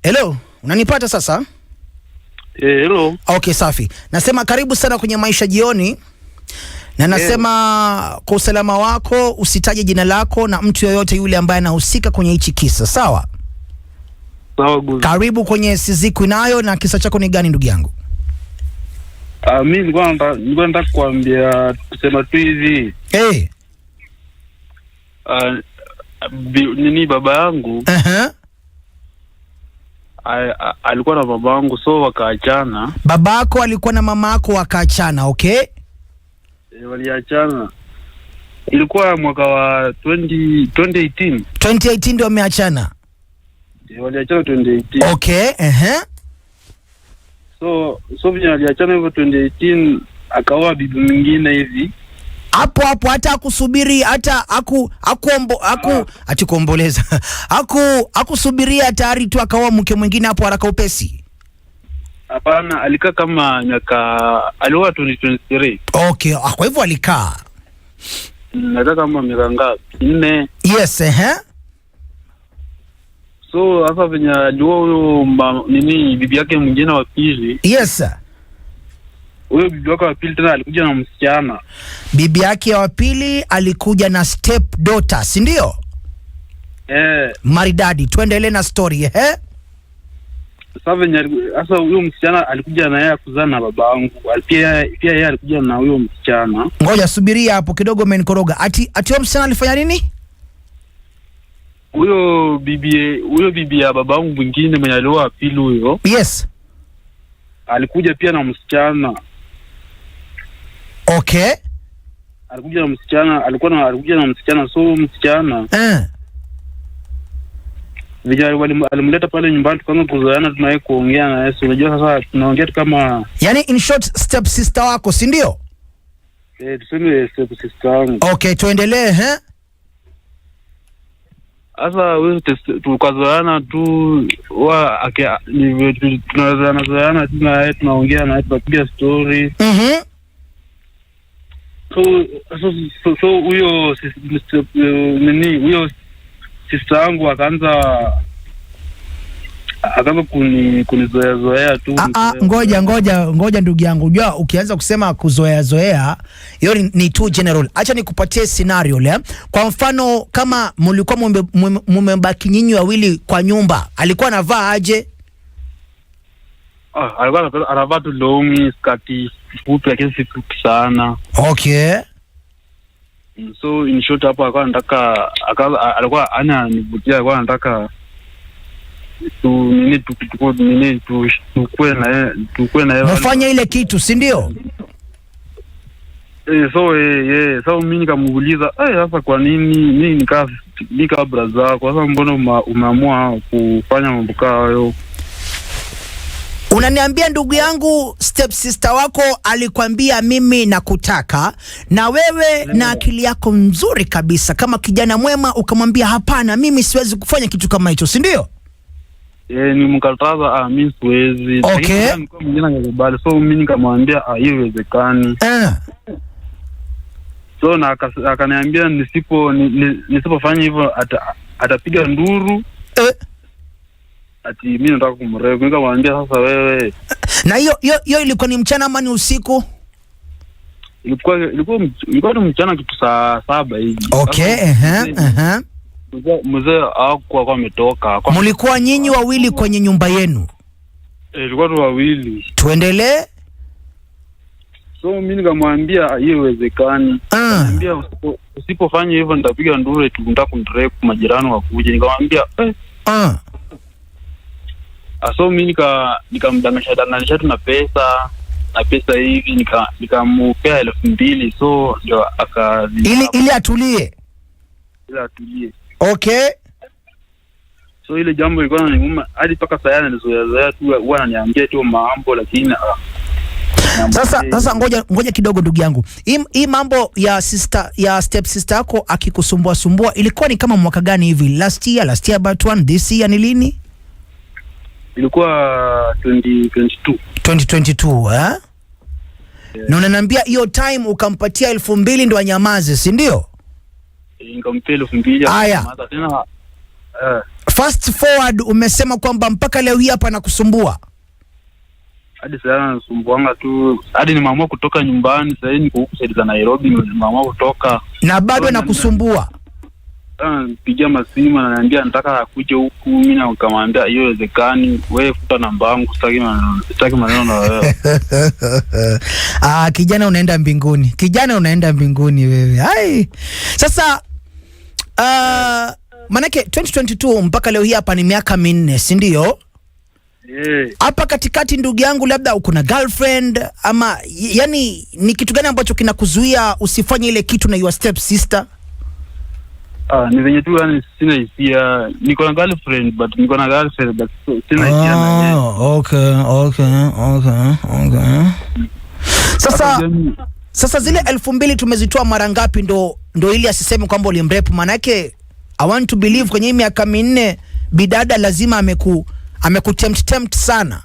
Hello, unanipata sasa? Hello. Okay, safi. Nasema karibu sana kwenye Maisha Jioni. Na nasema kwa usalama wako usitaje jina lako na mtu yoyote yule ambaye anahusika kwenye hichi kisa, sawa? Sawa guzi. Karibu kwenye Siziku Inayo, na kisa chako ni gani ndugu yangu? Mimi nilikuwa nataka kuambia kusema tu hivi. Nini baba yangu? Alikuwa na baba yangu, so wakaachana. Babako alikuwa na mamako wakaachana, okay? Waliachana. Ilikuwa mwaka wa 2018. 2018 ndio wameachana. Waliachana 2018. Okay, So vile waliachana hivyo 2018 akaoa bibi mwingine hivi. Hapo hata akusubiri, hata atikuomboleza. Akusubiria tayari tu akaoa mke mwingine hapo haraka upesi. Hapana, alikaa kama alioa 2023. Okay, kwa hivyo alikaa. Nataka kama miaka ngapi? 4. Yes, So hasa venye alioa huyo bibi yake mwingine wa pili. Yes. Huyo bibi yake wa pili tena alikuja na msichana. Bibi yake wa pili alikuja na step daughter, si ndio? Maridadi, tuendelee na story, Sasa venye sasa huyo msichana alikuja na yeye kuzaa na babangu. Pia yeye alikuja na huyo msichana. Ngoja subiria hapo kidogo, umenikoroga. Ati huyo msichana alifanya nini? Huyo bibi ya babangu mwingine mwenye alioa pili huyo. Yes. Alikuja pia na msichana. Okay. Alikuja na msichana, alikuja na msichana, so msichana. Vijana alimleta pale nyumbani, tukaanza kuzoeana, tunaye kuongea na yeye. Unajua sasa tunaongea kama, yani in short step sister wako, si ndio? Tuseme step sister wangu. Okay, tuendelee, Sasa wewe tukazoeana tu, tunazoeana tu na yeye, tunaongea na yeye, tunapiga story. So huyo huyo sister wangu akaanza kunizoea tu. Ngoja ndugu yangu. Unajua ukianza kusema kuzoea hiyo ni too general. Acha nikupatie scenario le. Kwa mfano kama mlikuwa mmebaki nyinyi wawili kwa nyumba, alikuwa anavaa aje? Alikuwa anavaa tu longi, skati fupi, lakini si fupi sana. Okay. So in short hapo alikuwa ananivutia, alikuwa anataka tukue na yeye. Mfanya ile kitu, si ndio? So mimi nikamuuliza, sasa kwa nini mimi nika brother kwa sababu mbona umeamua kufanya mambo hayo? Unaniambia ndugu yangu step sister wako alikwambia mimi nakutaka, na wewe na akili yako nzuri kabisa kama kijana mwema ukamwambia hapana, mimi siwezi kufanya kitu kama hicho, si ndio? Ni mkataza, mimi siwezi. Okay. So mimi nikamwambia haiwezekani. So na akaniambia nisipofanya hivyo atapiga nduru. Ati mimi nataka kumrefu. Nikamwambia sasa wewe. Na hiyo ilikuwa ni mchana ama ni usiku? Ilikuwa ni mchana kitu saa 7 hivi. Okay, Mzee hakuwa ametoka. Mlikuwa nyinyi wawili kwenye nyumba yenu? Ilikuwa tu wawili. Tuendelee. So mimi nikamwambia haiwezekani. Nikamwambia usipofanya hivyo nitapiga nduru, tunataka kumrefu majirani wakuje. Nikamwambia so mimi nikamdanganisha tu na pesa hivi, nikamupea 2,000, so ndio ili atulie. Okay. So ile jambo ilikuwa inaniuma hadi paka sasa nilizoea tu, huwa ananiambia tu mambo, lakini Sasa ngoja kidogo ndugu yangu. Hii mambo ya step sister yako akikusumbua ilikuwa ni kama mwaka gani hivi? Last year about one, this year ni lini? Ilikuwa 2022. 2022, Yeah. Na unaniambia hiyo time ukampatia 2,000 ndo anyamaze, si ndio? Nikampea 2,000 Aya. tena Fast forward, umesema kwamba mpaka leo hii hapa nakusumbua. Hadi sasa nasumbuanga tu. Hadi nimeamua kutoka nyumbani, sasa niko huku side za Nairobi, nimeamua kutoka. Na bado nakusumbua. Pigia masimu na ananiambia nataka akuje huku, mimi na nikamwambia hiyo haiwezekani, wewe futa namba yangu, sitaki maneno na wewe. Kijana unaenda mbinguni. Kijana unaenda mbinguni wewe. Hai. Sasa manake 2022 mpaka leo hii hapa ni miaka 4, si ndio? Hapa katikati ndugu yangu, labda uko na girlfriend ama yani ni kitu gani ambacho kinakuzuia usifanye ile kitu na your step sister? Ni venye tu yani sina hisia. Niko na girlfriend but sina hisia na yeye. Okay. Sasa zile 2,000 tumezitoa mara ngapi ndo ili asiseme kwamba ulimrape? Manake I want to believe kwenye hii miaka 4 bidada lazima amekutempt sana.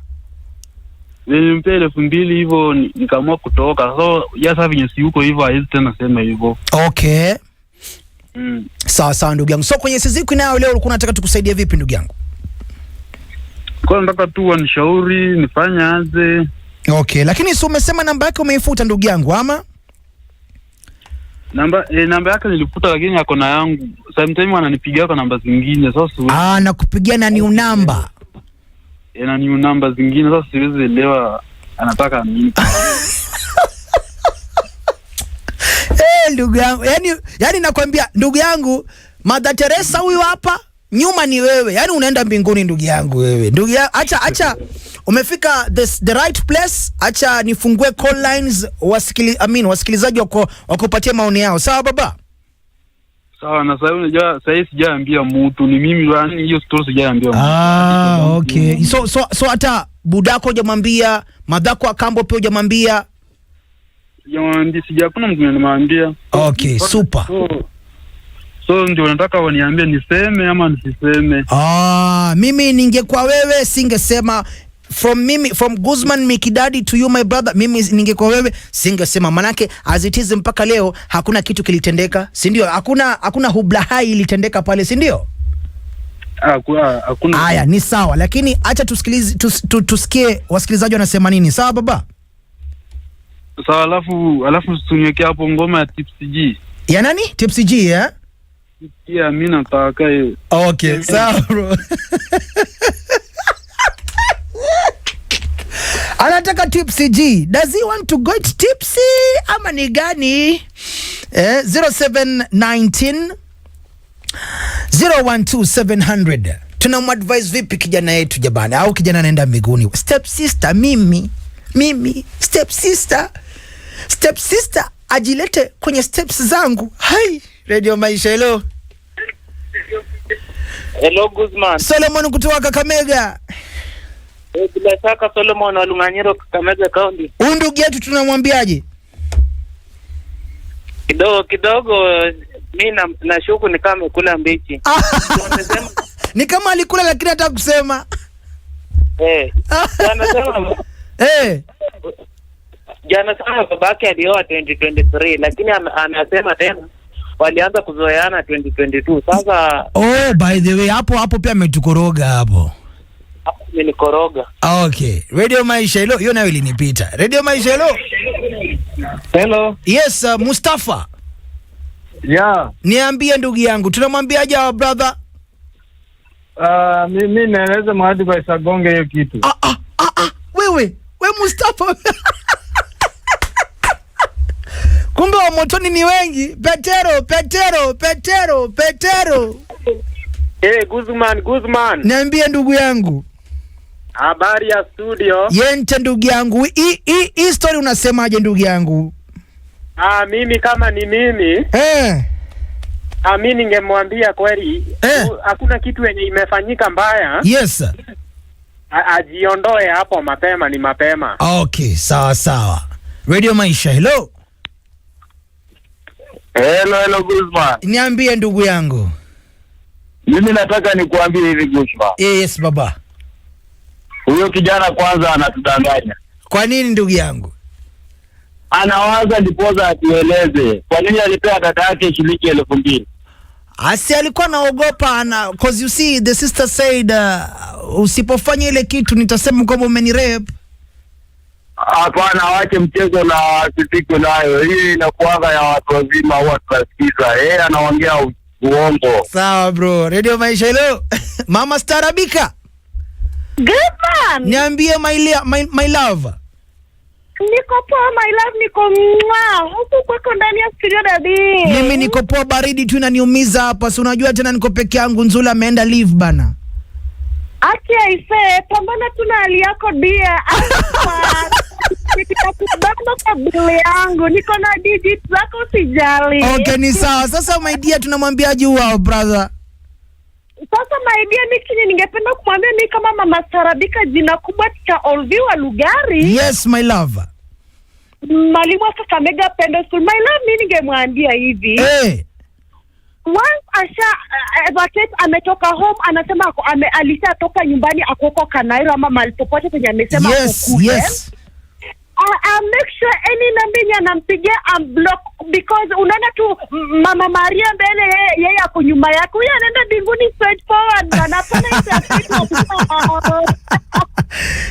Nilimpa 2,000 hivyo nikaamua kutoka. So sasa vinyo si huko hivyo haizi tena sema hivyo. Okay. Sawa ndugu yangu. So kwenye siku inayo leo ulikuwa unataka tukusaidie vipi ndugu yangu? Kwa nataka tu wanishauri nifanye aje. Okay, lakini si umesema namba yake umeifuta ndugu yangu ama? Namba yake nilifuta, lakini yako na yangu. Sometimes ananipigia kwa namba zingine. Sasa nakupigia na new number. Na new number zingine, sasa siwezi elewa anataka nini. Ndugu yangu, yani nakwambia ndugu yangu, Mother Teresa huyu hapa, nyuma ni wewe. Yani unaenda mbinguni ndugu yangu wewe. Ndugu yangu, acha umefika the right place. Acha nifungue call lines, wasikilizaji wakupatia maoni yao. Sawa baba? Sawa, na sasa sijaambia mtu, ni mimi yani hiyo story sijaambia mtu. Okay. So hata budako hujamwambia, madhako akambo pia hujamwambia? Sijakuna mtu nimemwambia. Okay, super. So ndio nataka waniambie niseme ama nisiseme. Mimi ningekuwa wewe singesema. From Guzman Mikidadi to you my brother, mimi ningekuwa wewe singesema, manake as it is mpaka leo hakuna kitu kilitendeka, si ndio? Hakuna hubla hai ilitendeka pale, si ndio? Hakuna. Haya, ni sawa, lakini acha tusikie wasikilizaji wanasema nini. Sawa baba? Sawa, alafu tuniweke hapo ngoma ya Tipsy G. Ya nani? Tipsy G, eh? Yeah, mimi nataka hiyo. Okay, sawa bro. Anataka Tipsy G. Does he want to get tipsy ama ni gani? 0719 012700. Tunamadvise vipi kijana yetu jabani? Au kijana anaenda mbinguni? Step sister mimi step sister ajilete kwenye steps zangu. Hai, Radio Maisha, hello. Hello Guzman. Solomon kutoka Kakamega. Bila shaka Solomon wa Lunganyiro, Kakamega County. Ndugu yetu tunamwambiaje? Kidogo mimi nashuku ni kama kula mbichi. Ni kama alikula lakini hata kusema. Anasema jana sana babake alioa 2023, lakini anasema tena walianza kuzoeana 2022. Sasa by the way hapo pia ametukoroga hapo. Nilikoroga. Okay. Radio Maisha, hello. Hiyo nayo ilinipita. Radio Maisha, hello. Hello. Yes, Mustafa. Yeah. Niambie ndugu yangu, tunamwambiaje our brother? Mimi naeleza maadvice agonge hiyo kitu. Wewe Mustafa. Kumbe wa motoni ni wengi. Petero. Guzman. Niambie ndugu yangu. Habari ya studio. Yente ndugu yangu. Hii story unasemaje ndugu yangu? Mimi kama ni mimi. Mimi ningemwambia kweli hakuna kitu yenye imefanyika mbaya. Yes. Ajiondoe hapo mapema, ni mapema. Okay, sawa. Radio Maisha, hello. Hello Guzman. Niambie ndugu yangu. Mimi nataka nikuambie hivi Guzman. Yes baba. Huyo kijana kwanza anatudanganya. Kwa nini ndugu yangu? Anawaza ndipoza atueleze kwa nini alipea dada yake shilingi 2,000. Asi alikuwa naogopa cause you see the sister said usipofanya ile kitu nitasema kwamba umenirape. Hapana, wache mchezo na sitiko nayo. Hii inakuanga ya watu wazima au tunasikiza. Yeye anaongea uongo. Sawa bro. Radio Maisha hello. Mama Starabika. Good man. Niambie my love. Niko poa my love, niko huku kwako ndani ya studio dadi. Mimi niko poa, baridi tu inaniumiza hapa. Si unajua tena niko peke yangu, Nzula ameenda leave bana. Aki aise, pambana tu na hali yako dia. Nitakubamba kwa bili yangu. Niko na digit zako usijali. Okay, ni sawa. Sasa my dear tunamwambiaje wao brother? Sasa my dear Nicky, ningependa kumwambia mimi kama Mama Starabika, jina kubwa cha Olvi wa Lugari. Yes my love. Mwalimu wa Kakamega Pendo School. My love, mimi ningemwambia hivi. Once Asha ametoka home, anasema alishatoka nyumbani akoko Kanairo ama mahali popote penye amesema kukule. Yes. Make sure any number anampigia unblock, because unaona tu Mama Maria mbele yeye ako nyuma yako. Yeye anaenda mbinguni straight forward na anafanya hizo.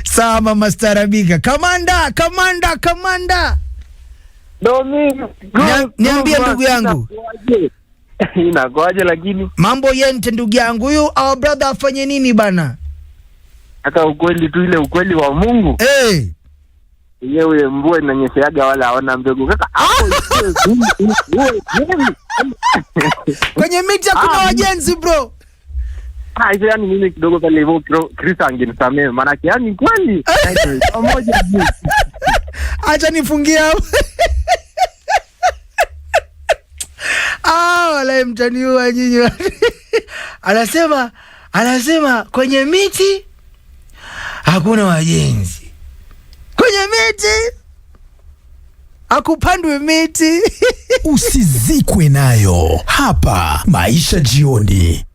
Sawa Mama Starabika. Kamanda. Niambie ndugu yangu. Inakuaje lakini? Mambo yente ndugu yangu. Huyu our brother afanye nini bana? Hata ukweli tu, ile ukweli wa Mungu. Yeye mvua inanyeshaga wala haona mbegu. Kaka kwenye miti kuna wajenzi bro. Hizo yani mimi kidogo pale hivyo Chris angenisamee, maana yani kweli pamoja juu. Acha nifungie hapo. Wala mtaniua nyinyi. Anasema kwenye miti hakuna wajenzi. Kwenye miti akupandwe miti. Usizikwe nayo. Hapa Maisha Jioni.